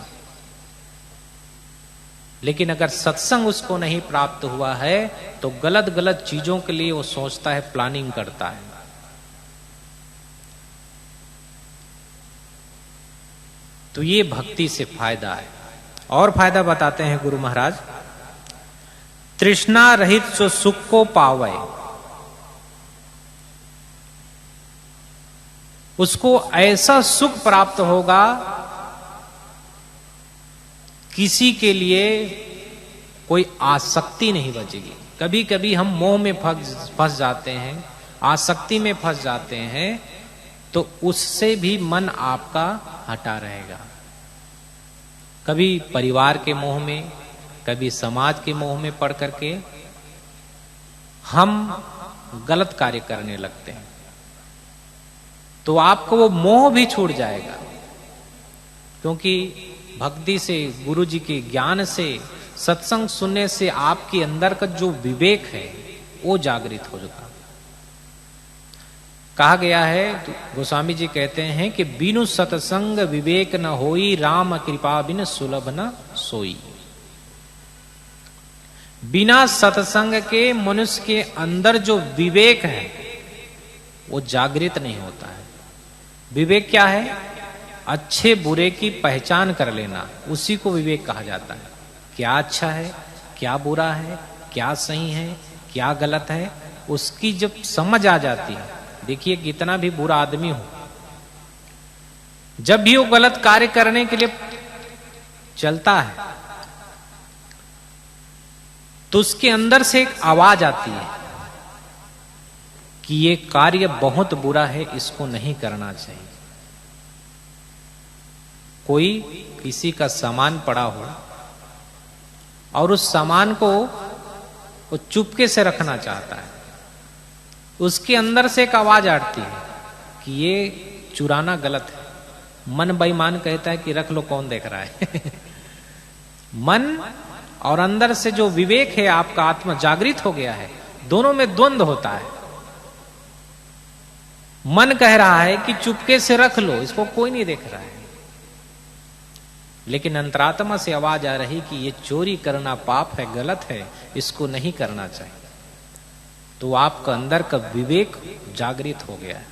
लेकिन अगर सत्संग उसको नहीं प्राप्त हुआ है तो गलत गलत चीजों के लिए वो सोचता है, प्लानिंग करता है। तो ये भक्ति से फायदा है। और फायदा बताते हैं गुरु महाराज, तृष्णा रहित जो सुख को पावे, उसको ऐसा सुख प्राप्त होगा, किसी के लिए कोई आसक्ति नहीं बचेगी। कभी कभी हम मोह में फंस जाते हैं, आसक्ति में फंस जाते हैं, तो उससे भी मन आपका हटा रहेगा। कभी परिवार के मोह में, कभी समाज के मोह में पड़ करके हम गलत कार्य करने लगते हैं, तो आपको वो मोह भी छूट जाएगा। क्योंकि भक्ति से, गुरु जी के ज्ञान से, सत्संग सुनने से आपके अंदर का जो विवेक है वो जागृत हो जाता। कहा गया है, तो गोस्वामी जी कहते हैं कि बिनु सत्संग विवेक न होई, राम कृपा बिन सुलभ न सोई। बिना सत्संग के मनुष्य के अंदर जो विवेक है वो जागृत नहीं होता है। विवेक क्या है? अच्छे बुरे की पहचान कर लेना, उसी को विवेक कहा जाता है। क्या अच्छा है, क्या बुरा है, क्या सही है, क्या गलत है, उसकी जब समझ आ जाती है। देखिए कितना भी बुरा आदमी हो, जब भी वो गलत कार्य करने के लिए चलता है तो उसके अंदर से एक आवाज आती है कि ये कार्य बहुत बुरा है, इसको नहीं करना चाहिए। कोई किसी का सामान पड़ा हो और उस सामान को वो चुपके से रखना चाहता है, उसके अंदर से एक आवाज आती है कि ये चुराना गलत है। मन बेईमान कहता है कि रख लो, कौन देख रहा है। मन और अंदर से जो विवेक है, आपका आत्मा जागृत हो गया है, दोनों में द्वंद्व होता है। मन कह रहा है कि चुपके से रख लो, इसको कोई नहीं देख रहा है, लेकिन अंतरात्मा से आवाज आ रही कि ये चोरी करना पाप है, गलत है, इसको नहीं करना चाहिए। तो आपका अंदर का विवेक जागृत हो गया है,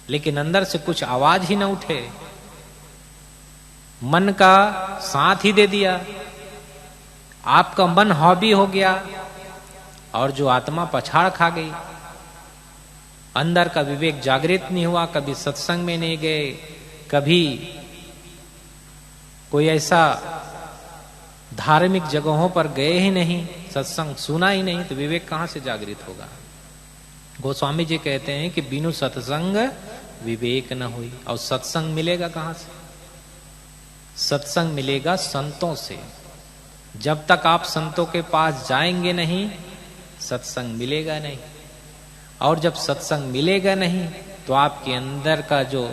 लेकिन अंदर से कुछ आवाज ही ना उठे, मन का साथ ही दे दिया, आपका मन हॉबी हो गया और जो आत्मा पछाड़ खा गई। अंदर का विवेक जागृत नहीं हुआ, कभी सत्संग में नहीं गए, कभी कोई ऐसा धार्मिक जगहों पर गए ही नहीं, सत्संग सुना ही नहीं, तो विवेक कहां से जागृत होगा। गोस्वामी जी कहते हैं कि बिनु सत्संग विवेक न हुई। और सत्संग मिलेगा कहां से? सत्संग मिलेगा संतों से। जब तक आप संतों के पास जाएंगे नहीं, सत्संग मिलेगा नहीं। और जब सत्संग मिलेगा नहीं तो आपके अंदर का जो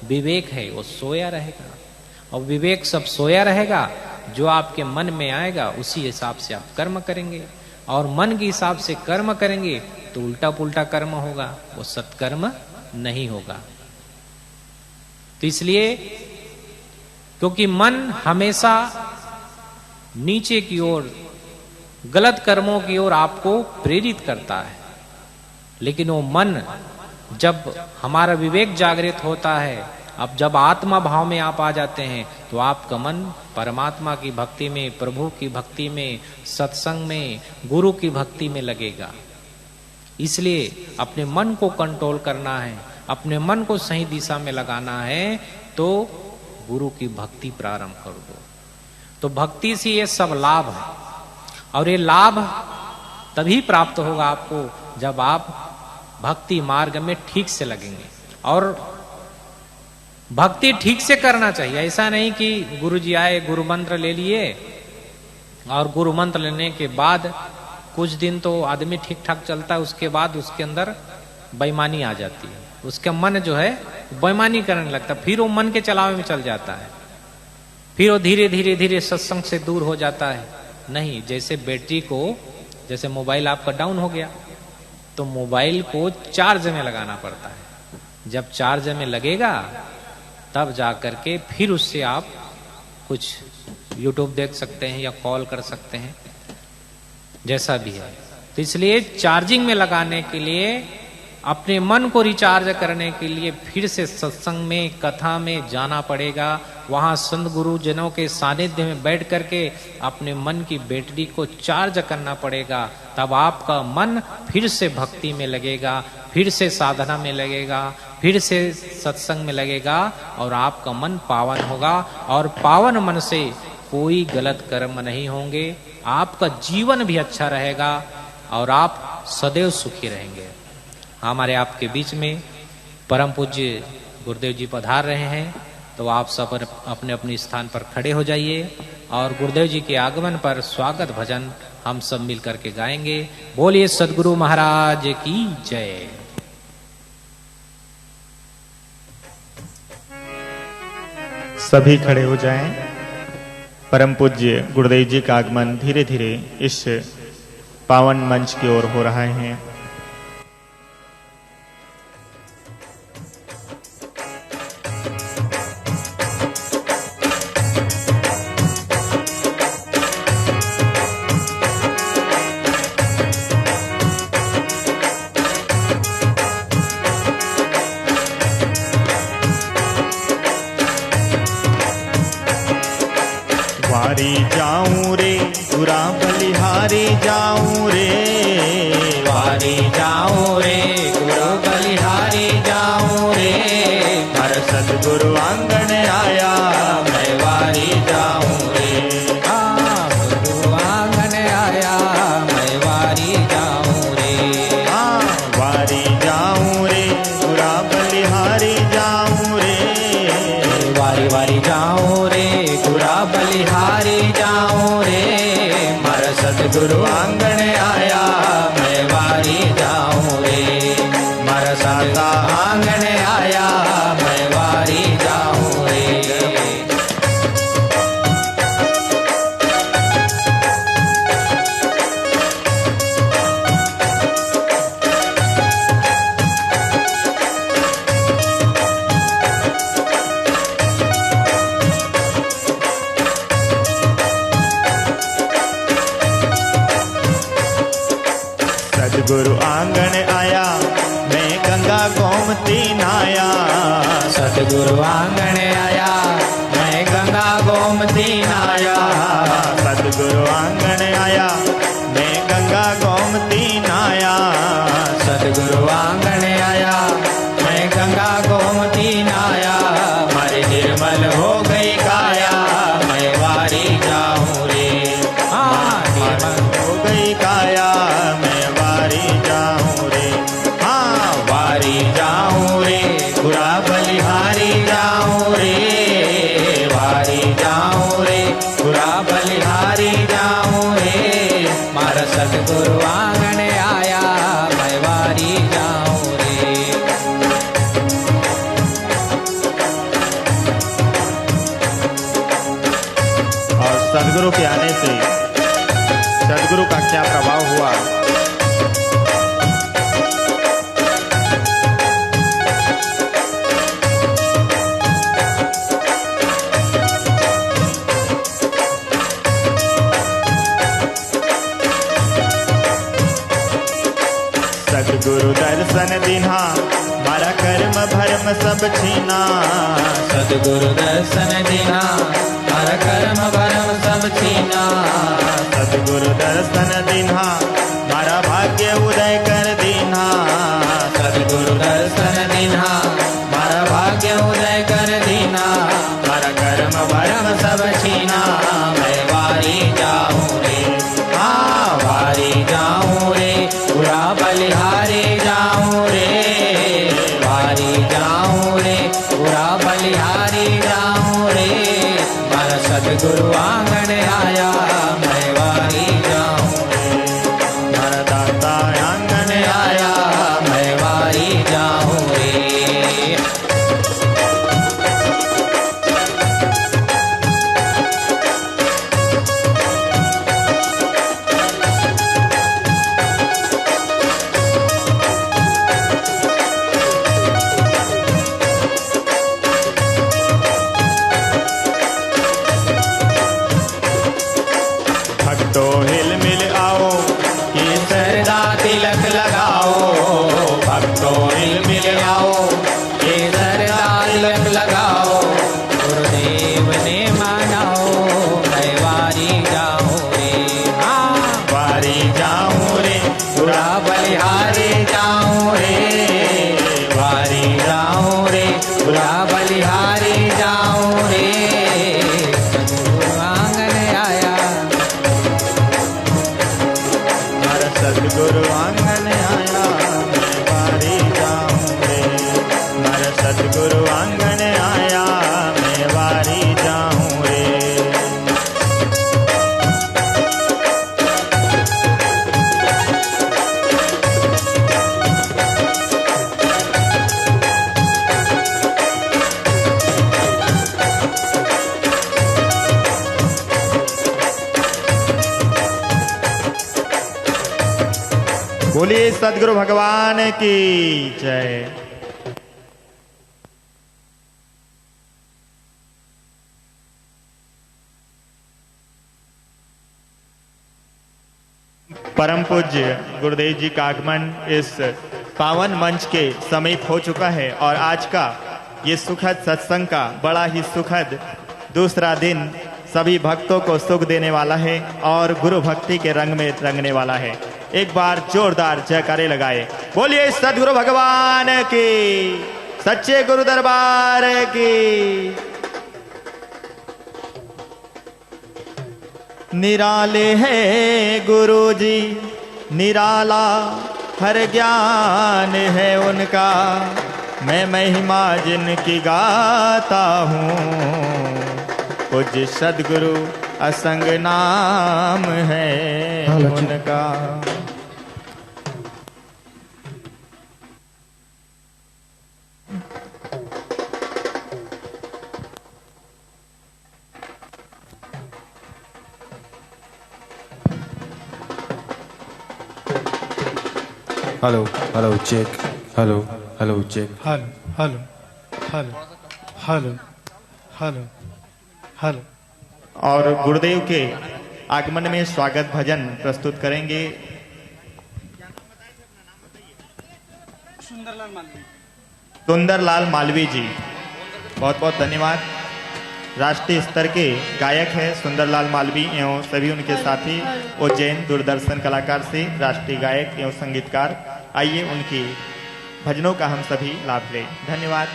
विवेक है वो सोया रहेगा, और विवेक सब सोया रहेगा, जो आपके मन में आएगा उसी हिसाब से आप कर्म करेंगे, और मन के हिसाब से कर्म करेंगे तो उल्टा पुल्टा कर्म होगा, वो सत्कर्म नहीं होगा। तो इसलिए, क्योंकि मन हमेशा नीचे की ओर, गलत कर्मों की ओर आपको प्रेरित करता है, लेकिन वो मन जब हमारा विवेक जागृत होता है, अब जब आत्मा भाव में आप आ जाते हैं तो आपका मन परमात्मा की भक्ति में, प्रभु की भक्ति में, सत्संग में, गुरु की भक्ति में लगेगा। इसलिए अपने मन को कंट्रोल करना है, अपने मन को सही दिशा में लगाना है तो गुरु की भक्ति प्रारंभ कर दो। तो भक्ति से ये सब लाभ है, और ये लाभ तभी प्राप्त होगा आपको जब आप भक्ति मार्ग में ठीक से लगेंगे। और भक्ति ठीक से करना चाहिए, ऐसा नहीं कि गुरु जी आए, गुरु मंत्र ले लिए और गुरु मंत्र लेने के बाद कुछ दिन तो आदमी ठीक ठाक चलता है, उसके बाद उसके अंदर बेईमानी आ जाती है, उसका मन जो है बेईमानी करने लगता है, फिर वो मन के चलावे में चल जाता है, फिर वो धीरे धीरे धीरे सत्संग से दूर हो जाता है। नहीं, जैसे बैटरी को, जैसे मोबाइल आपका डाउन हो गया तो मोबाइल को चार्ज में लगाना पड़ता है, जब चार्ज में लगेगा तब जाकर के फिर उससे आप कुछ यूट्यूब देख सकते हैं या कॉल कर सकते हैं, जैसा भी है। तो इसलिए चार्जिंग में लगाने के लिए, अपने मन को रिचार्ज करने के लिए फिर से सत्संग में, कथा में जाना पड़ेगा, वहां संत गुरु जनों के सानिध्य में बैठ करके अपने मन की बैटरी को चार्ज करना पड़ेगा, तब आपका मन फिर से भक्ति में लगेगा, फिर से साधना में लगेगा, फिर से सत्संग में लगेगा और आपका मन पावन होगा। और पावन मन से कोई गलत कर्म नहीं होंगे, आपका जीवन भी अच्छा रहेगा और आप सदैव सुखी रहेंगे। हमारे आपके बीच में परम पूज्य गुरुदेव जी पधार रहे हैं, तो आप सब अपने अपने स्थान पर खड़े हो जाइए और गुरुदेव जी के आगमन पर स्वागत भजन हम सब मिल करके गाएंगे। बोलिए सद्गुरु महाराज की जय। सभी खड़े हो जाएं। परम पूज्य गुरुदेव जी का आगमन धीरे धीरे इस पावन मंच की ओर हो रहा है। वारी जाऊं रे गुरा बलिहारी जाऊं रे, वारी जाऊं रे गुरु बलिहारी जाऊं रे, हर सतगुरु आंगन आया मैं वारी जाऊं रे। गुरु आंगन आया मैं वारी जाऊं रे। वारी जाऊं रे गुरा बलिहारी जाऊं रे, वारी वारी जाऊं रे गुरा बलिहारी जाऊं रे, मारा सतगुरु आंगन आया मैं वारी जाऊं रे, मारा साता आंगन आया मैं वारी जाऊं रे। सतगुरु आंगन आया मैं गंगा गोमती नाया, सतगुरु आंगन आया मैं गंगा गोमती नाया, सतगुरु आंगन आया मैं गंगा गोमती नाया, सतगुरु आंगन आया मैं गंगा गोमती नाया, मारे निर्मल हो गई काया मैं वारी जाऊं रे। निर्मल हो गई काया मैं वारी जाऊं रे। वारी जाऊं रे गुरा बलिहारी जाऊं रे, वारी जाऊं रे गुरा बलिहारी जाऊं रे, मारा सतगुरु आंगन आया मैं वारी जाऊं रे। और सदगुरु के आने से सदगुरु का क्या प्रभाव हुआ, सदगुरु दर्शन दिन्हा मारा कर्म भरम सब छीना, सतगुरु दर्शन दिना हर कर्म भरम सब छीना, सदगुरु दर्शन दिन्हा मारा भाग्य उदय कर दीन्हा, सतगुरु दर्शन दिना धर्म वर्म सब छीना, मैं वारी जाऊं रे, हाँ वारी जाऊं रे, बुरा बलिहारी जाऊं रे, वारी जाऊं रे, बुरा बलिहारी जाऊं रे, मारा सदगुरु आंगन आया, मैं वारी जाऊं रे, मारा दाता आंगन आया, मैं वारी जाऊं रे। भक्तों हिल मिल आओ, सरदा तिलक लगाओ, भक्तों हिल मिल आओ, ये सरदा तिलक लगाओ, गुरुदेव ने मानाओ, मैं वारी जाऊं रे, हाँ वारी जाऊं रे, बुरा बलिहारी जाऊं रे, वारी जाऊं रे, बुरा बलिहारी जाऊं रे, सदगुरु आंगन आया, मारा सदगुरु आंगन आया, मैं वारी जाऊं रे, मारा सदगुरु आंगन आया, मैं वारी जाऊं रे। बोलिए सदगुरु भगवान की जय। परम पूज्य गुरुदेव जी का आगमन इस पावन मंच के समीप हो चुका है और आज का ये सुखद सत्संग का बड़ा ही सुखद दूसरा दिन सभी भक्तों को सुख देने वाला है और गुरु भक्ति के रंग में रंगने वाला है। एक बार जोरदार जयकारे लगाए, बोलिए सदगुरु भगवान की, सच्चे गुरु दरबार की। निराले हैं गुरु जी, निराला हर ज्ञान है उनका, मैं महिमा जिनकी गाता हूँ, पूज्य सदगुरु असंग नाम है उनका। Hello hello check, hello hello check, hello hello hello hello hello hello. और गुरुदेव के आगमन में स्वागत भजन प्रस्तुत करेंगे सुंदरलाल मालवी जी। बहुत बहुत धन्यवाद। राष्ट्रीय स्तर के गायक हैं सुंदरलाल मालवी एवं सभी उनके साथी उज्जैन दूरदर्शन कलाकार से राष्ट्रीय गायक एवं संगीतकार। आइए उनकी भजनों का हम सभी लाभ लें। धन्यवाद।